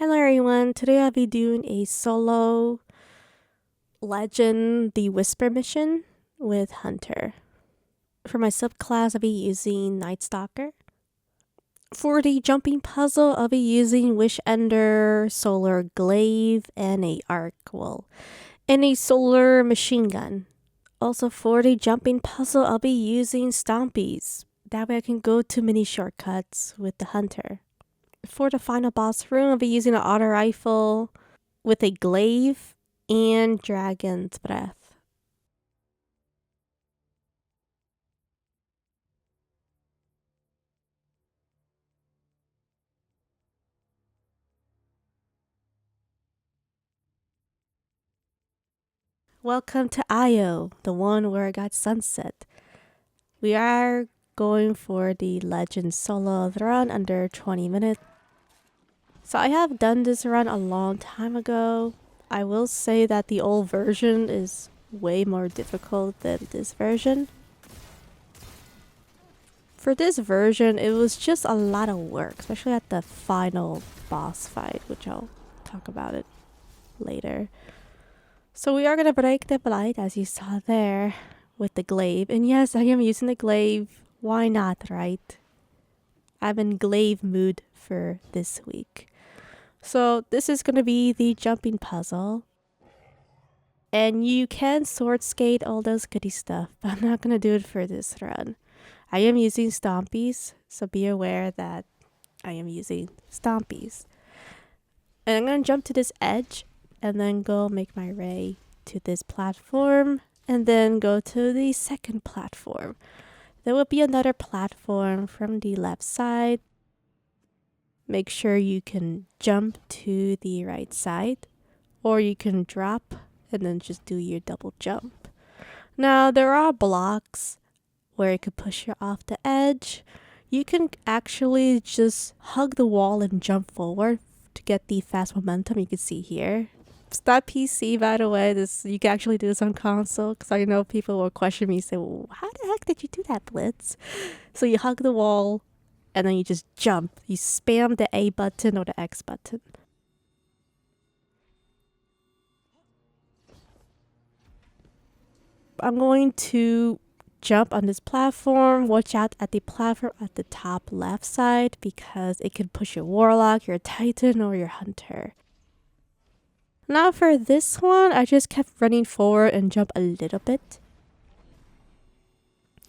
Hello everyone, today I'll be doing a solo Legend the Whisper mission with Hunter. For my subclass I'll be using Nightstalker. For the jumping puzzle I'll be using Wish Ender, Solar Glaive, and a arc and a solar machine gun. Also for the jumping puzzle I'll be using Stompies. That way I can go to many shortcuts with the Hunter. For the final boss room, I'll be using an auto rifle with a glaive and dragon's breath. Welcome to Io, the one where I got sunset. We are going for the Legend solo run under 20 minutes. So I have done this run a long time ago. I will say that the old version is way more difficult than this version. For this version, it was just a lot of work, especially at the final boss fight, which I'll talk about it later. So we are going to break the Blight, as you saw there, with the glaive. And yes, I am using the glaive. Why not, right? I'm in glaive mood for this week. So this is going to be the jumping puzzle. And you can sword skate, all those goody stuff, but I'm not going to do it for this run. I am using Stompies, so be aware that I am using Stompies. And I'm going to jump to this edge and then go make my way to this platform and then go to the second platform. There will be another platform from the left side. Make sure you can jump to the right side, or you can drop and then just do your double jump. Now there are blocks where it could push you off the edge. You can actually just hug the wall and jump forward to get the fast momentum you can see here. It's not PC, by the way. You can actually do this on console, because I know people will question me, say, well, how the heck did you do that, Blitz? So you hug the wall and then you just jump. You spam the A button or the X button. I'm going to jump on this platform. Watch out at the platform at the top left side, because it can push your warlock, your titan, or your hunter. Now for this one, I just kept running forward and jump a little bit.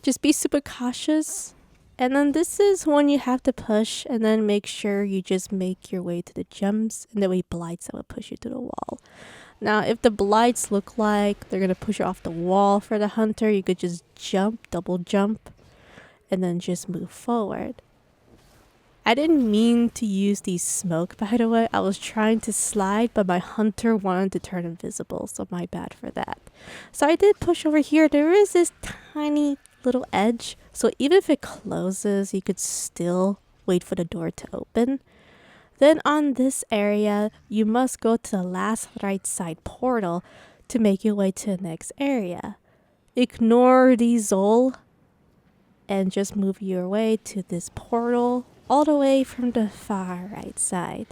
Just be super cautious. And then this is when you have to push, and then make sure you just make your way to the jumps, and the way blights that will push you to the wall. Now, if the blights look like they're going to push you off the wall for the hunter, you could just jump, double jump, and then just move forward. I didn't mean to use the smoke, by the way. I was trying to slide, but my hunter wanted to turn invisible, so my bad for that. So I did push over here. There is this tiny little edge, so even if it closes, you could still wait for the door to open. Then on this area, you must go to the last right side portal to make your way to the next area. Ignore the Zol and just move your way to this portal all the way from the far right side.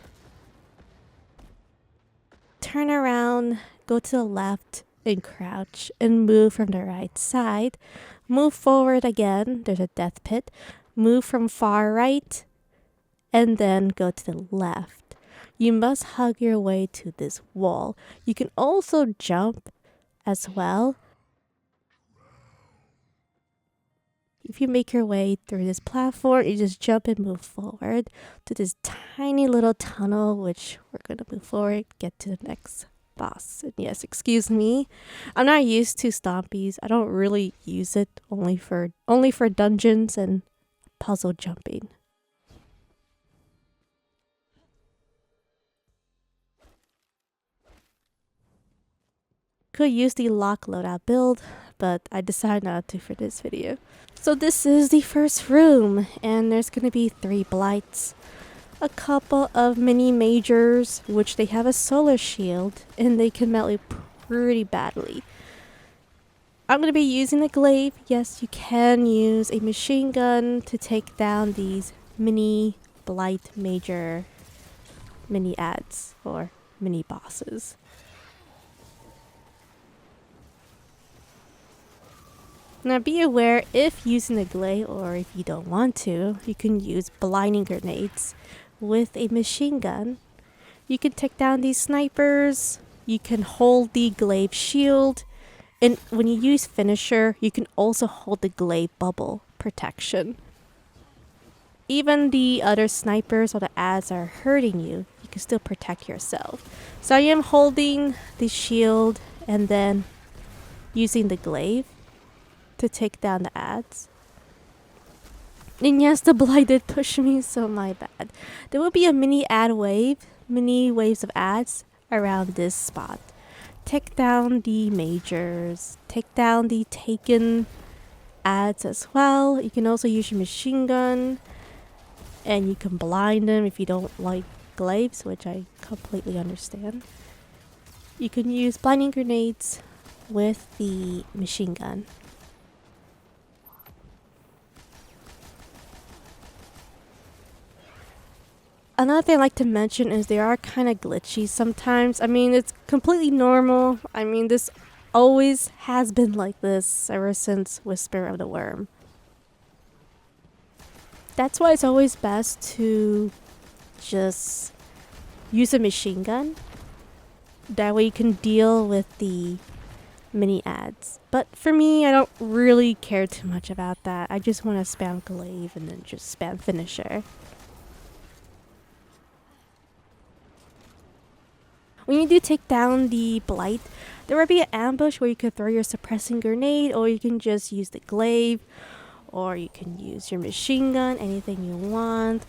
Turn around, go to the left and crouch and move from the right side. Move forward again, there's a death pit. Move from far right and then go to the left. You must hug your way to this wall. You can also jump as well. If you make your way through this platform, you just jump and move forward to this tiny little tunnel, which we're going to move forward, get to the next boss. And yes, excuse me, I'm not used to Stompies. I don't really use it, only for dungeons and puzzle jumping. Could use the Loadout build, but I decided not to for this video. So this is the first room, and there's going to be 3 blights. A couple of mini majors, which they have a solar shield, and they can melt you pretty badly. I'm going to be using a glaive. Yes, you can use a machine gun to take down these mini blight major mini ads or mini bosses. Now be aware, if using the glaive or if you don't want to, you can use blinding grenades with a machine gun. You can take down these snipers, you can hold the glaive shield, and when you use finisher, you can also hold the glaive bubble protection. Even the other snipers or the ads are hurting you, you can still protect yourself. So I am holding the shield and then using the glaive to take down the ads. And yes, the Blight did push me, so my bad. There will be a mini ad wave, mini waves of ads around this spot. Take down the majors, take down the taken ads as well. You can also use your machine gun, and you can blind them if you don't like glaives, which I completely understand. You can use blinding grenades with the machine gun. Another thing I like to mention is they are kind of glitchy sometimes. I mean, it's completely normal. I mean, this always has been like this ever since Whisper of the Worm. That's why it's always best to just use a machine gun. That way you can deal with the mini ads. But for me, I don't really care too much about that. I just want to spam glaive and then just spam finisher. When you do take down the Blight, there will be an ambush where you can throw your suppressing grenade, or you can just use the glaive, or you can use your machine gun, anything you want.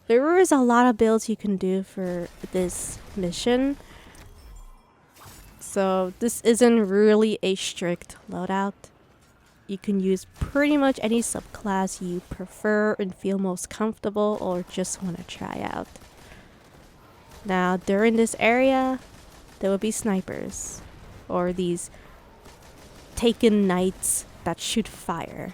There is a lot of builds you can do for this mission. So this isn't really a strict loadout. You can use pretty much any subclass you prefer and feel most comfortable or just want to try out. Now, during this area, there will be snipers or these taken knights that shoot fire.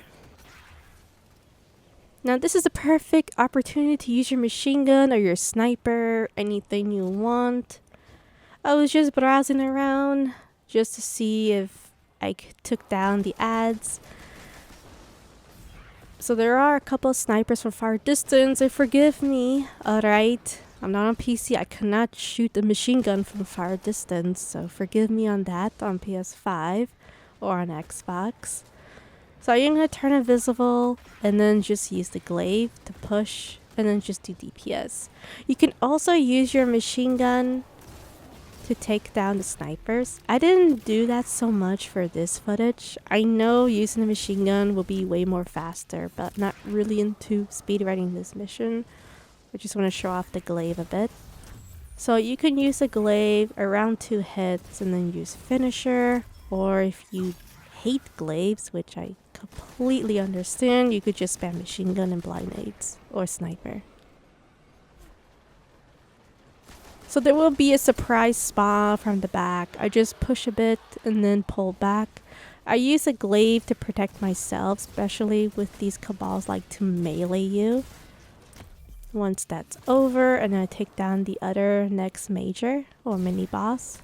Now, this is a perfect opportunity to use your machine gun or your sniper, anything you want. I was just browsing around just to see if I took down the ads. So there are a couple of snipers from far distance, and forgive me, alright? I'm not on PC, I cannot shoot a machine gun from far distance, so forgive me on that on PS5 or on Xbox. So I'm going to turn invisible and then just use the glaive to push and then just do DPS. You can also use your machine gun to take down the snipers. I didn't do that so much for this footage. I know using the machine gun will be way more faster, but not really into speedrunning this mission. I just want to show off the glaive a bit. So you can use a glaive around 2 hits and then use finisher, or if you hate glaives, which I completely understand, you could just spam machine gun and blind aids or sniper. So there will be a surprise spawn from the back. I just push a bit and then pull back. I use a glaive to protect myself, especially with these cabals like to melee you. Once that's over, and I take down the other next major or mini boss.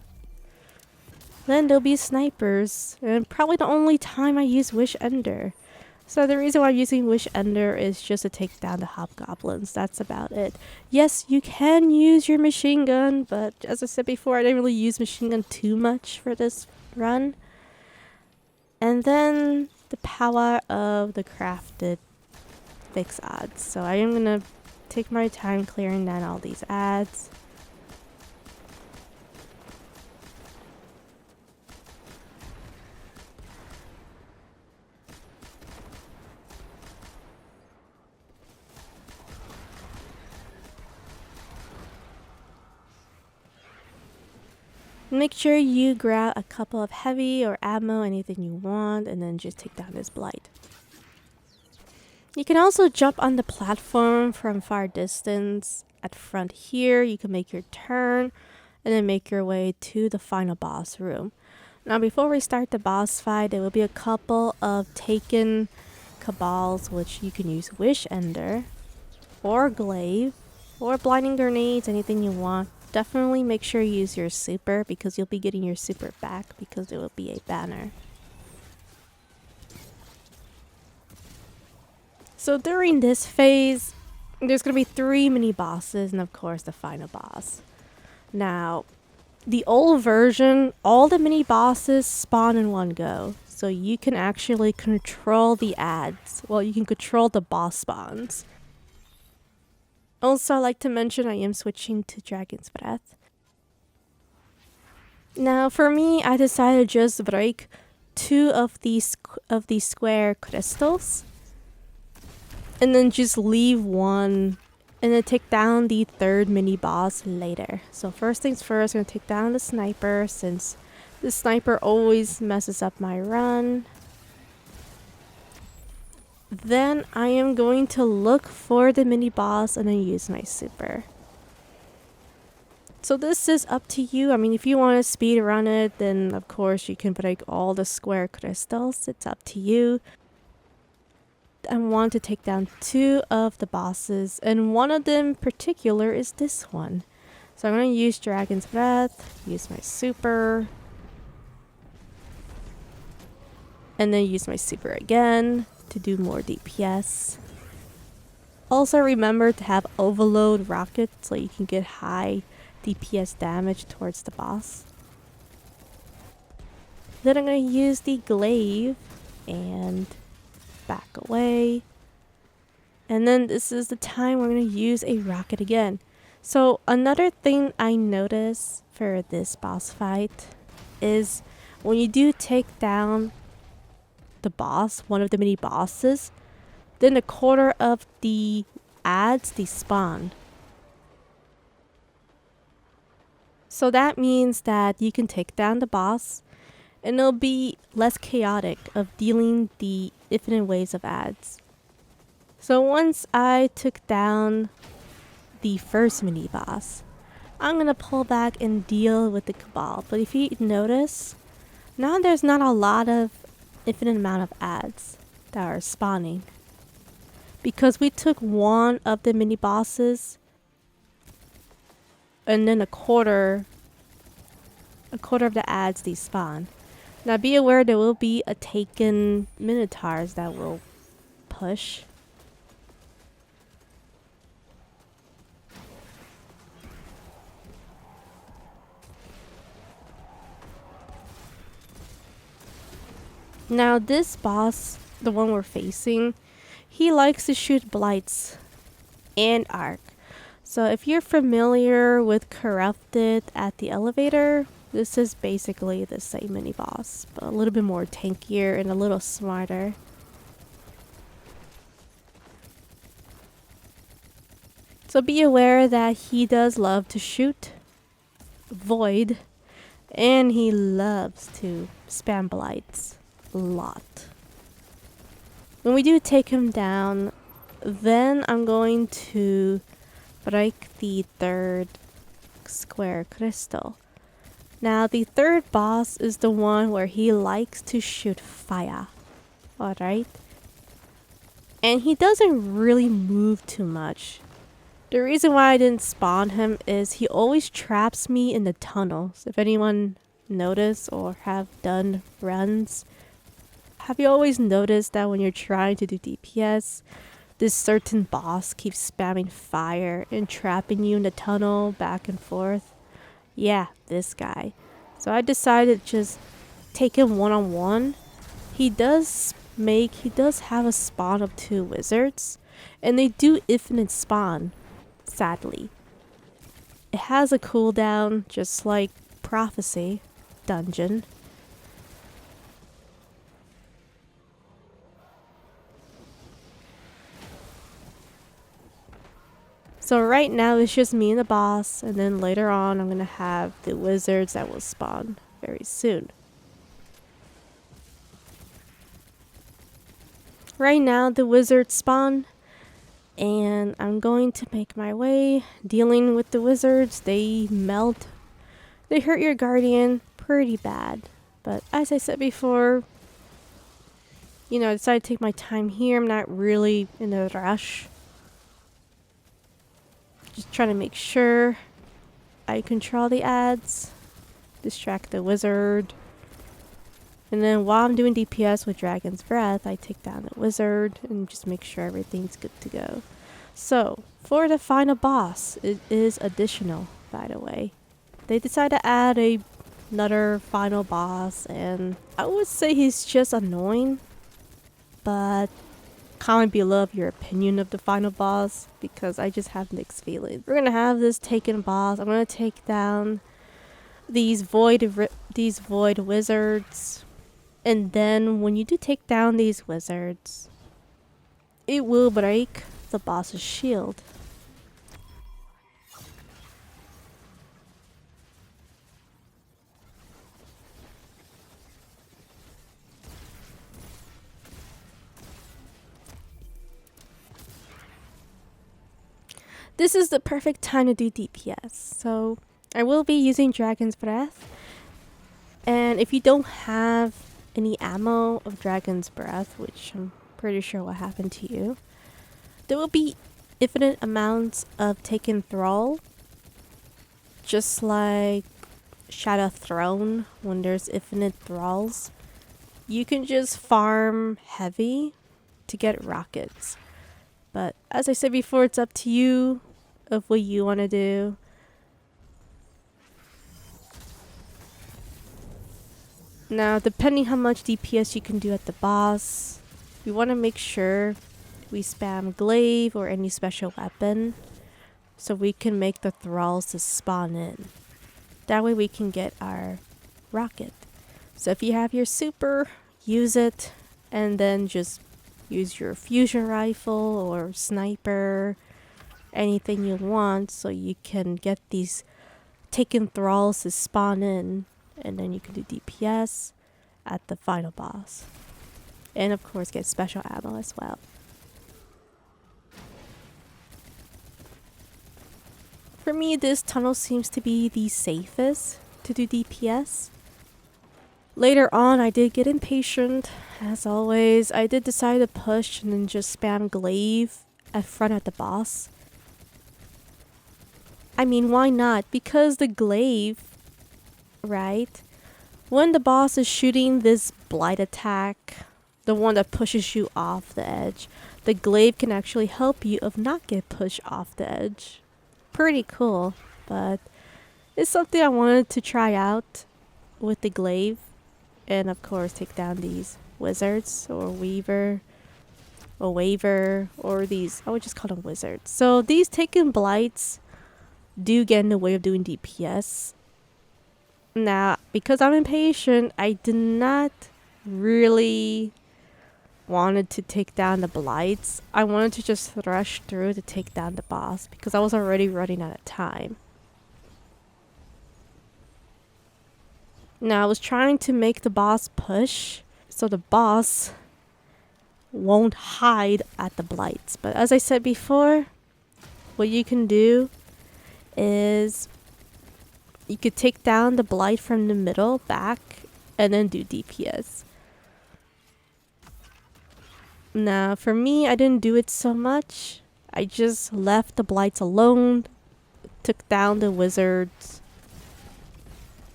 Then there'll be snipers, and probably the only time I use Wish Ender. So the reason why I'm using Wish Ender is just to take down the hobgoblins. That's about it. Yes, you can use your machine gun, but as I said before, I didn't really use machine gun too much for this run. And then the power of the crafted fixed odds. So I am gonna take my time clearing down all these ads. Make sure you grab a couple of heavy or ammo, anything you want, and then just take down this Blight. You can also jump on the platform from far distance. At front here, you can make your turn and then make your way to the final boss room. Now before we start the boss fight, there will be a couple of taken cabals, which you can use Wish Ender or Glaive or Blinding Grenades, anything you want. Definitely make sure you use your super because you'll be getting your super back because it will be a banner. So during this phase, there's going to be 3 mini bosses and of course the final boss. Now, the old version, all the mini bosses spawn in one go. So you can actually control the ads. Well, you can control the boss spawns. Also, I'd like to mention I am switching to Dragon's Breath. Now, for me, I decided to just break 2 of these square crystals. And then just leave 1 and then take down the 3rd mini boss later. So first things first, I'm going to take down the sniper since the sniper always messes up my run. Then I am going to look for the mini boss and then use my super. So this is up to you. I mean, if you want to speed run it, then of course you can break all the square crystals. It's up to you. I want to take down 2 of the bosses, and one of them in particular is this one. So I'm going to use Dragon's Breath, use my super, and then use my super again to do more DPS. Also remember to have overload rockets so you can get high DPS damage towards the boss. Then I'm going to use the glaive and back away. And then this is the time we're going to use a rocket again. So another thing I noticed for this boss fight is when you do take down the boss, one of the mini bosses, then a quarter of the ads despawn. So that means that you can take down the boss and it'll be less chaotic of dealing the infinite waves of ads. So once I took down the first mini boss, I'm gonna pull back and deal with the cabal. But if you notice, now there's not a lot of infinite amount of ads that are spawning. Because we took one of the mini bosses and then a quarter of the ads despawn. Now be aware there will be a taken minotaurs that will push. Now this boss, the one we're facing, he likes to shoot blights and arc. So if you're familiar with Corrupted at the elevator, this is basically the same mini boss, but a little bit more tankier and a little smarter. So be aware that he does love to shoot void, and he loves to spam blights a lot. When we do take him down, then I'm going to break the 3rd square crystal. Now the 3rd boss is the one where he likes to shoot fire. Alright? And he doesn't really move too much. The reason why I didn't spawn him is he always traps me in the tunnels. If anyone noticed or have done runs, have you always noticed that when you're trying to do DPS, this certain boss keeps spamming fire and trapping you in the tunnel back and forth? Yeah, this guy. So I decided to just take him one-on-one. He does have a spawn of 2 wizards, and they do infinite spawn, sadly. It has a cooldown just like Prophecy dungeon. So right now it's just me and the boss, and then later on I'm gonna have the wizards that will spawn very soon. Right now the wizards spawn, and I'm going to make my way dealing with the wizards. They melt. They hurt your guardian pretty bad. But as I said before, you know, I decided to take my time here. I'm not really in a rush. Just trying to make sure I control the ads, distract the wizard. And then while I'm doing DPS with Dragon's Breath, I take down the wizard and just make sure everything's good to go. So, for the final boss, it is additional, by the way. They decided to add another final boss, and I would say he's just annoying. But comment below your opinion of the final boss, because I just have mixed feelings. We're gonna have this taken boss. I'm gonna take down these void wizards, and then when you do take down these wizards, it will break the boss's shield. This is the perfect time to do DPS. So I will be using Dragon's Breath. And if you don't have any ammo of Dragon's Breath, which I'm pretty sure will happen to you, there will be infinite amounts of taken thrall. Just like Shadow Throne, when there's infinite thralls. You can just farm heavy to get rockets. But as I said before, it's up to you of what you want to do. Now, depending how much DPS you can do at the boss, we want to make sure we spam glaive or any special weapon so we can make the thralls to spawn in. That way we can get our rocket. So if you have your super, use it, and then just use your fusion rifle or sniper, anything you want, so you can get these taken thralls to spawn in, and then you can do DPS at the final boss. And of course get special ammo as well. For me, this tunnel seems to be the safest to do DPS. Later on, I did get impatient. As always, I did decide to push and then just spam glaive at front at the boss. I mean, why not? Because the glaive, right? When the boss is shooting this Blight attack, the one that pushes you off the edge, the glaive can actually help you of not get pushed off the edge. Pretty cool, but it's something I wanted to try out with the glaive. And of course take down these wizards or waver or these, I would just call them wizards. So these taken blights do get in the way of doing DPS. Now, because I'm impatient, I did not really wanted to take down the blights. I wanted to just rush through to take down the boss because I was already running out of time. Now I was trying to make the boss push so the boss won't hide at the blights. But as I said before, what you can do is you could take down the blight from the middle back and then do DPS. Now for me, I didn't do it so much. I just left the blights alone, took down the wizards,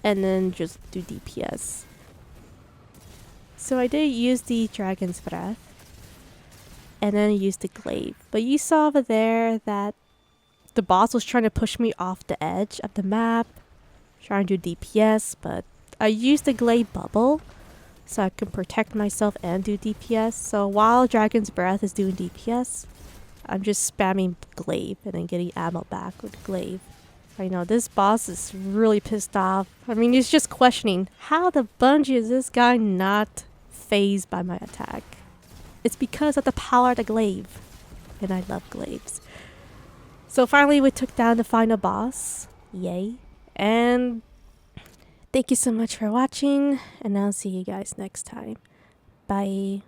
and then just do DPS. So I did use the Dragon's Breath and then use the glaive. But you saw over there that the boss was trying to push me off the edge of the map, trying to do DPS, but I used the glaive bubble so I can protect myself and do DPS. So while Dragon's Breath is doing DPS, I'm just spamming glaive and then getting ammo back with glaive. I know this boss is really pissed off. I mean, he's just questioning how the Bungie is this guy not phased by my attack. It's because of the power of the glaive, and I love glaives. So finally we took down the final boss. Yay. And thank you so much for watching, and I'll see you guys next time. Bye.